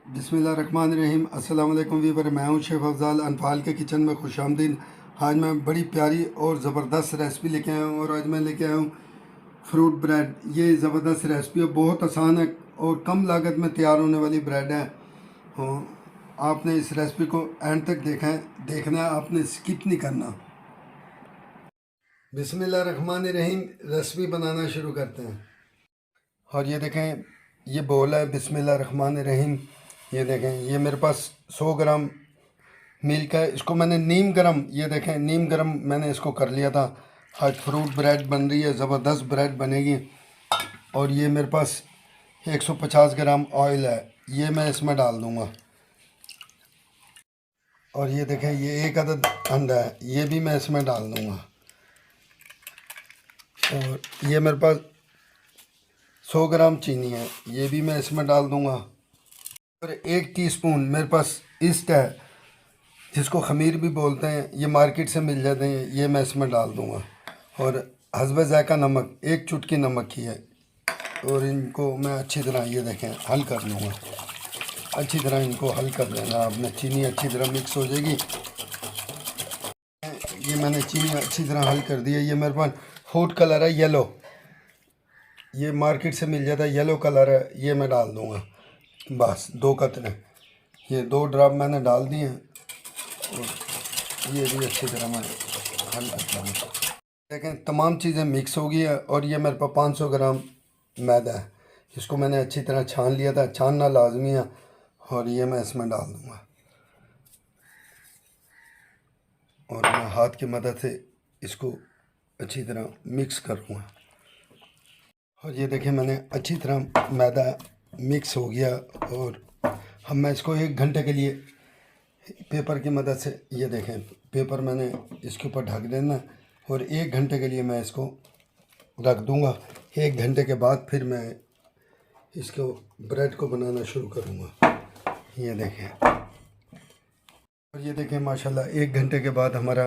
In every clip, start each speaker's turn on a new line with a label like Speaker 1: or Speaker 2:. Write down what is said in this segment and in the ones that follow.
Speaker 1: बिस्मिल्लाहिर्रहमानिर्रहीम। अस्सलाम वालेकुम वीवर, मैं हूं शेफ़ अफ़ज़ाल। अनफाल के किचन में खुशामदीद। आज मैं बड़ी प्यारी और ज़बरदस्त रेसिपी लेके आया हूं और आज मैं लेके आया हूं फ्रूट ब्रेड। ये ज़बरदस्त रेसिपी है, बहुत आसान है और कम लागत में तैयार होने वाली ब्रेड है। हाँ, आपने इस रेसिपी को एंड तक देखना है, आपने स्किप नहीं करना। बिस्मिल्लाहिर्रहमानिर्रहीम, रेसिपी बनाना शुरू करते हैं। और ये देखें, ये बोल है बिस्मिल्लाहिर्रहमानिर्रहीम। ये देखें, ये मेरे पास 100 ग्राम मिल्क है। इसको मैंने नीम गरम, ये देखें नीम गरम मैंने इसको कर लिया था। आज फ्रूट ब्रेड बन रही है, ज़बरदस्त ब्रेड बनेगी। और ये मेरे पास 150 ग्राम ऑयल है, ये मैं इसमें डाल दूँगा। और ये देखें, ये एक अदद अंडा है, ये भी मैं इसमें डाल दूँगा। और ये मेरे पास 100 ग्राम चीनी है, ये भी मैं इसमें डाल दूँगा। और 1 टीस्पून मेरे पास ईस्ट है, जिसको खमीर भी बोलते हैं, ये मार्केट से मिल जाते हैं, ये मैं इसमें डाल दूँगा। और हस्बे ज़ायक़ा नमक, 1 चुटकी नमक की है। और इनको मैं अच्छी तरह, ये देखें, हल कर लूँगा। अच्छी तरह इनको हल कर लेना आपने, चीनी अच्छी तरह मिक्स हो जाएगी। ये मैंने चीनी अच्छी तरह हल कर दी है। ये मेरे पास फूड कलर है येलो, ये मार्केट से मिल जाता है, येलो कलर है, ये मैं डाल दूँगा। बस 2 कतरे, ये 2 ड्रॉप मैंने डाल दिए हैं। और ये भी अच्छी तरह मैं हल करता हूँ। देखें, तमाम चीज़ें मिक्स हो गई है। और ये मेरे पास 500 ग्राम मैदा है, इसको मैंने अच्छी तरह छान लिया था, छानना लाजमी है। और ये मैं इसमें डाल दूँगा और मैं हाथ की मदद से इसको अच्छी तरह मिक्स करूँगा। और ये देखें, मैंने अच्छी तरह मैदा मिक्स हो गया। और हम मैं इसको 1 घंटे के लिए पेपर की मदद से, ये देखें पेपर मैंने इसके ऊपर ढक देना और 1 घंटे के लिए मैं इसको रख दूँगा। 1 घंटे के बाद फिर मैं इसको ब्रेड को बनाना शुरू करूँगा। ये देखें, और ये देखें माशाल्लाह 1 घंटे के बाद हमारा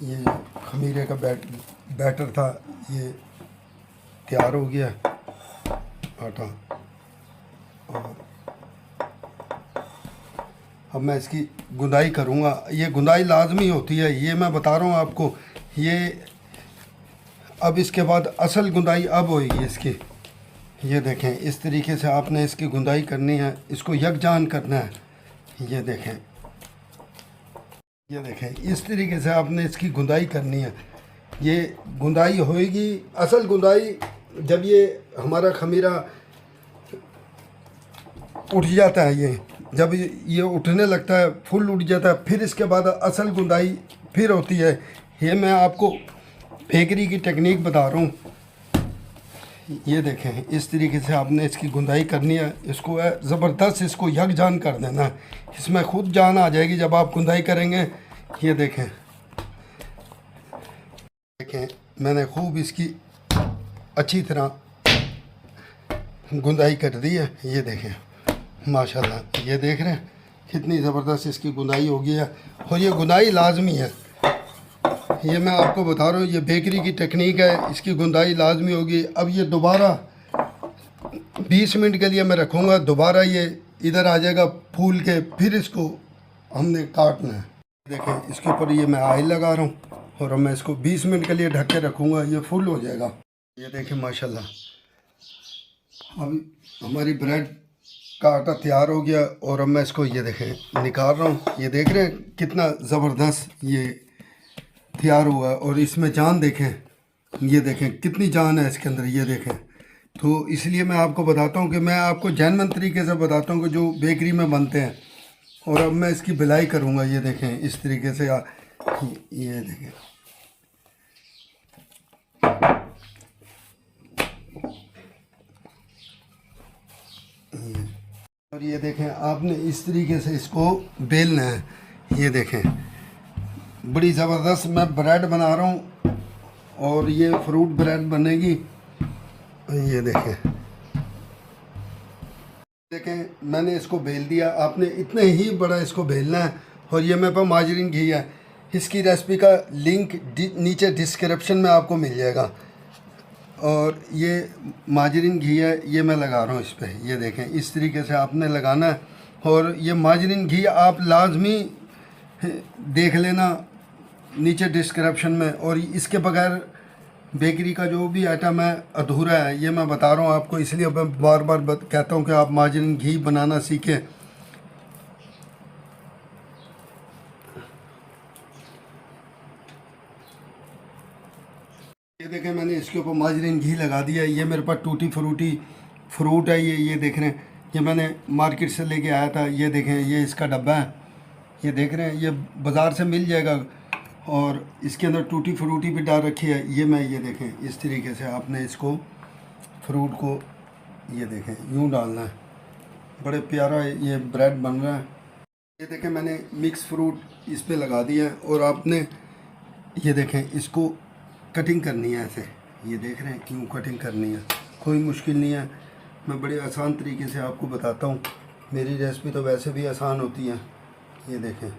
Speaker 1: ये खमीरे का बैटर था, ये तैयार हो गया आटा। और अब मैं इसकी गुंदाई करूँगा। ये गुंदाई लाजमी होती है, ये मैं बता रहा हूँ आपको। ये अब इसके बाद असल गुंदाई अब होएगी इसकी। ये देखें, इस तरीके से आपने इसकी गुंदाई करनी है, इसको यकजान करना है। ये देखें, ये देखें, इस तरीके से आपने इसकी गुंदाई करनी है। ये गुंदाई होएगी, असल गुंदाई जब ये हमारा खमीरा उठ जाता है, ये जब ये उठने लगता है, फुल उठ जाता है, फिर इसके बाद असल गुंदाई फिर होती है। ये मैं आपको बेकरी की टेक्निक बता रहा हूँ। ये देखें, इस तरीके से आपने इसकी गुंदाई करनी है। इसको ज़बरदस्त इसको यकजान कर देना है, इसमें खुद जान आ जाएगी जब आप गुंदाई करेंगे। ये देखें, देखें मैंने खूब इसकी अच्छी तरह गुंदाई कर दी है। ये देखें माशाल्लाह, ये देख रहे हैं कितनी ज़बरदस्त इसकी गुंदाई हो गई है। और ये गुंदाई लाजमी है, ये मैं आपको बता रहा हूँ, ये बेकरी की टेक्निक है, इसकी गुंदाई लाजमी होगी। अब ये दोबारा 20 मिनट के लिए मैं रखूँगा, दोबारा ये इधर आ जाएगा फूल के, फिर इसको हमने काटना है। देखें, इसके ऊपर ये मैं ऑयल लगा रहा हूँ और अब मैं इसको 20 मिनट के लिए ढक के रखूँगा, ये फुल हो जाएगा। ये देखें माशाल्लाह, अभी हमारी ब्रेड का आटा तैयार हो गया। और अब मैं इसको, ये देखें, निकाल रहा हूँ। ये देख रहे हैं कितना ज़बरदस्त ये तैयार हुआ है। और इसमें जान देखें, ये देखें कितनी जान है इसके अंदर, ये देखें। तो इसलिए मैं आपको बताता हूँ कि मैं आपको जैनमन तरीके से बताता हूँ कि जो बेकरी में बनते हैं। और अब मैं इसकी बिलाई करूँगा। ये देखें, इस तरीके से ये देखें, और ये देखें, आपने इस तरीके से इसको बेलना है। ये देखें, बड़ी ज़बरदस्त मैं ब्रेड बना रहा हूँ और ये फ्रूट ब्रेड बनेगी। ये देखें, देखें मैंने इसको बेल दिया, आपने इतने ही बड़ा इसको बेलना है। और ये मेरे पास माजरीन घी है, इसकी रेसिपी का लिंक नीचे डिस्क्रिप्शन में आपको मिल जाएगा। और ये माजरीन घी है, ये मैं लगा रहा हूँ इस पे। ये देखें, इस तरीके से आपने लगाना है। और ये माजरीन घी आप लाजमी देख लेना नीचे डिस्क्रिप्शन में। और इसके बगैर बेकरी का जो भी आइटम है अधूरा है, ये मैं बता रहा हूँ आपको, इसलिए मैं बार बार कहता हूँ कि आप माजरीन घी बनाना सीखें। ये देखें, मैंने इसके ऊपर माजरीन घी लगा दिया है। ये मेरे पास टूटी फ्रूटी फ्रूट है, ये देख रहे हैं, ये मैंने मार्केट से लेके आया था। ये देखें, ये इसका डब्बा है, ये देख रहे हैं, ये बाज़ार से मिल जाएगा। और इसके अंदर टूटी फ्रूटी भी डाल रखी है। ये देखें, इस तरीके से आपने इसको फ्रूट को ये देखें यूँ डालना है। बड़े प्यारा ये ब्रेड बन रहा है। ये देखें, मैंने मिक्स फ्रूट इस पे लगा दिया है। और आपने ये देखें, इसको कटिंग करनी है ऐसे। ये देख रहे हैं क्यों कटिंग करनी है, कोई मुश्किल नहीं है। मैं बड़े आसान तरीके से आपको बताता हूँ। मेरी रेसिपी तो वैसे भी आसान होती है। ये देखें,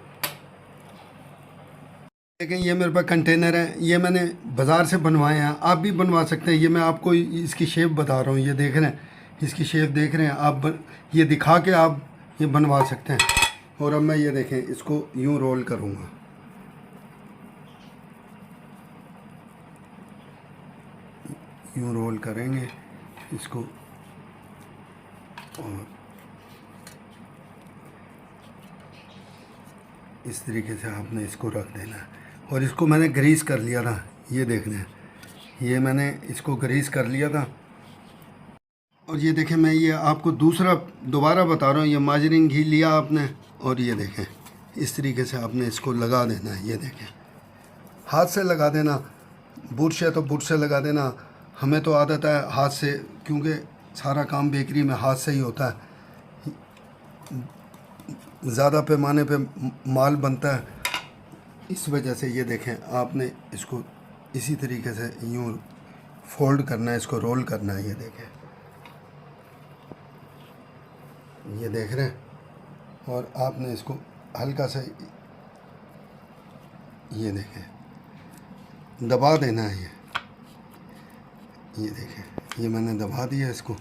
Speaker 1: ये मेरे पास कंटेनर है, ये मैंने बाज़ार से बनवाए हैं, आप भी बनवा सकते हैं। ये मैं आपको इसकी शेप बता रहा हूँ। ये देख रहे हैं, इसकी शेप देख रहे हैं आप, ये दिखा के आप ये बनवा सकते हैं। और अब मैं ये देखें, इसको यूँ रोल करूँगा। यूँ रोल करेंगे इसको, और इस तरीके से आपने इसको रख देना है। और इसको मैंने ग्रीस कर लिया था, ये देख लें, ये मैंने इसको ग्रीस कर लिया था। और ये देखें, मैं ये आपको दोबारा बता रहा हूँ। ये माजरीन घी लिया आपने, और ये देखें इस तरीके से आपने इसको लगा देना है। ये देखें, हाथ से लगा देना, बुरश है तो बुरश से लगा देना। हमें तो आदत है हाथ से, क्योंकि सारा काम बेकरी में हाथ से ही होता है। ज़्यादा पैमाने पे माल बनता है, इस वजह से। ये देखें, आपने इसको इसी तरीके से यूँ फोल्ड करना है, इसको रोल करना है। ये देखें, ये देख रहे हैं। और आपने इसको हल्का सा ये देखें दबा देना है। ये देखें, ये मैंने दबा दिया इसको।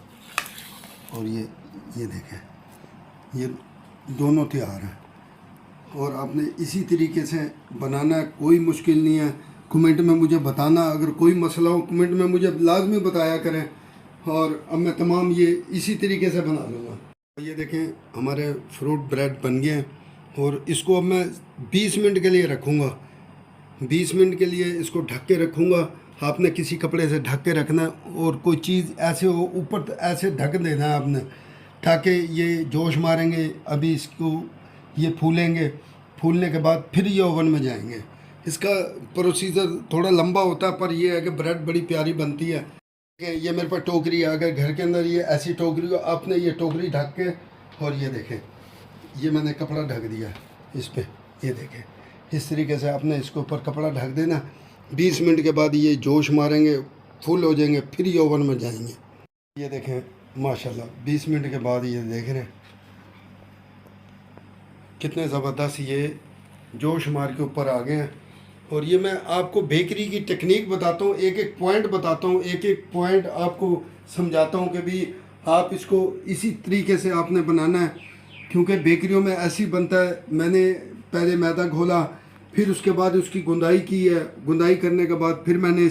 Speaker 1: और ये देखें, ये दोनों तैयार हैं। और आपने इसी तरीके से बनाना है, कोई मुश्किल नहीं है। कमेंट में मुझे बताना, अगर कोई मसला हो कमेंट में मुझे लाजमी बताया करें। और अब मैं तमाम ये इसी तरीके से बना लूँगा। ये देखें, हमारे फ्रूट ब्रेड बन गए हैं। और इसको अब मैं 20 मिनट के लिए रखूँगा। 20 मिनट के लिए इसको ढक के रखूँगा। आपने किसी कपड़े से ढक के रखना है, और कोई चीज़ ऐसे हो ऊपर ऐसे ढक देना है आपने, ताकि ये जोश मारेंगे। अभी इसको ये फूलेंगे, फूलने के बाद फिर ये ओवन में जाएंगे। इसका प्रोसीजर थोड़ा लंबा होता है, पर यह है कि ब्रेड बड़ी प्यारी बनती है। ये मेरे पास टोकरी है, अगर घर के अंदर ये ऐसी टोकरी हो, आपने ये टोकरी ढक के, और ये देखें, ये मैंने कपड़ा ढक दिया इस पर। ये देखें, इस तरीके से आपने इसके ऊपर कपड़ा ढक देना। 20 मिनट के बाद ये जोश मारेंगे, फुल हो जाएंगे, फिर ये ओवन में जाएंगे। ये देखें, माशाल्लाह 20 मिनट के बाद ये देख रहे हैं कितने ज़बरदस्त ये जोश मार के ऊपर आ गए हैं। और ये मैं आपको बेकरी की टेक्निक बताता हूँ, एक एक पॉइंट बताता हूँ, एक एक पॉइंट आपको समझाता हूँ कि भी आप इसको इसी तरीके से आपने बनाना है। क्योंकि बेकरियों में ऐसी बनता है। मैंने पहले मैदा घोला, फिर उसके बाद उसकी गुंदाई की है, गुंदाई करने के बाद फिर मैंने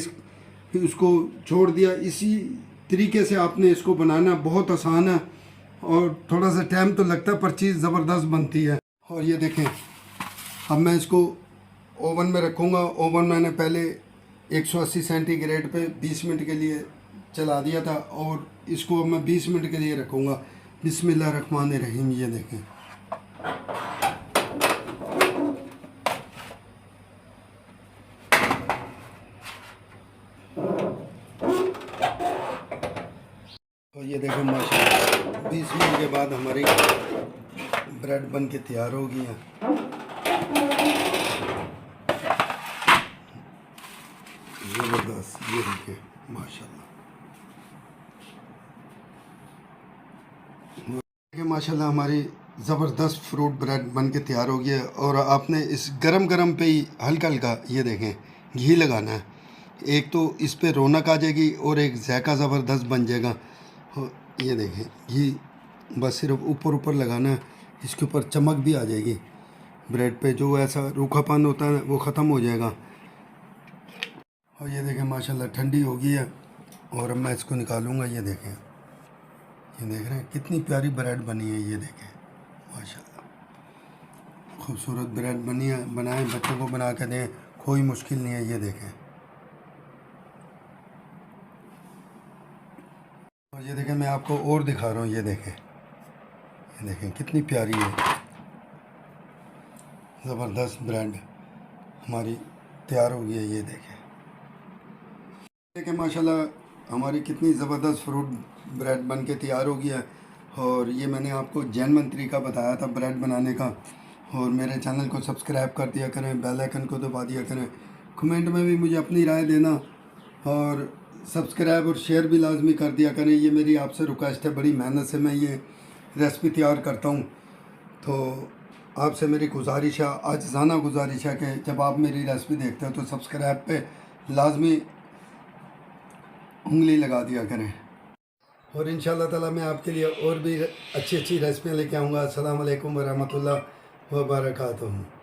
Speaker 1: उसको छोड़ दिया। इसी तरीके से आपने इसको बनाना, बहुत आसान है। और थोड़ा सा टाइम तो लगता है, पर चीज़ ज़बरदस्त बनती है। और ये देखें, अब मैं इसको ओवन में रखूँगा। ओवन मैंने पहले 180 सेंटीग्रेड पे 20 मिनट के लिए चला दिया था, और इसको अब मैं 20 मिनट के लिए रखूँगा। बिस्मिल्लाहिर्रहमानिर्रहीम। ये देखें, और ये देखें माशाल्लाह 20 मिनट के बाद हमारी ब्रेड बन के तैयार हो गई है। ज़बरदस्त, ये देखें माशाल्लाह। देखिए माशाल्लाह हमारी ज़बरदस्त फ्रूट ब्रेड बन के तैयार हो गया है। और आपने इस गरम गरम पे ही हल्का हल्का ये देखें घी लगाना है। एक तो इस पे रौनक आ जाएगी और एक जायका ज़बरदस्त बन जाएगा। ये देखें, ये बस सिर्फ ऊपर ऊपर लगाना है, इसके ऊपर चमक भी आ जाएगी ब्रेड पे, जो ऐसा रूखापन होता है वो ख़त्म हो जाएगा। और ये देखें माशाल्लाह ठंडी हो गई है और अब मैं इसको निकालूंगा। ये देखें, ये देख रहे हैं कितनी प्यारी ब्रेड बनी है। ये देखें माशाल्लाह खूबसूरत ब्रेड बनी है। बनाएं, बच्चों को बना के दें, कोई मुश्किल नहीं है। ये देखें, और ये देखें मैं आपको और दिखा रहा हूँ। ये देखें कितनी प्यारी है, ज़बरदस्त ब्रेड हमारी तैयार हो गई है। ये देखें माशाल्लाह हमारी कितनी ज़बरदस्त फ्रूट ब्रेड बन के तैयार हो गया है। और ये मैंने आपको जैनमन तरीका बताया था ब्रेड बनाने का। और मेरे चैनल को सब्सक्राइब कर दिया करें, बेल आइकन को दबा दिया करें, कमेंट में भी मुझे अपनी राय देना और सब्सक्राइब और शेयर भी लाजमी कर दिया करें। ये मेरी आपसे रिक्वेस्ट है, बड़ी मेहनत से मैं ये रेसिपी तैयार करता हूँ। तो आपसे मेरी गुजारिश है, आजिज़ाना गुजारिश है कि जब आप मेरी रेसिपी देखते हो तो सब्सक्राइब पे लाजमी उंगली लगा दिया करें। और इंशाअल्लाह ताला मैं आपके लिए और भी अच्छी अच्छी रेसिपियाँ लेके आऊँगा। अस्सलाम वालेकुम व रहमतुल्लाह व बरकातुहू।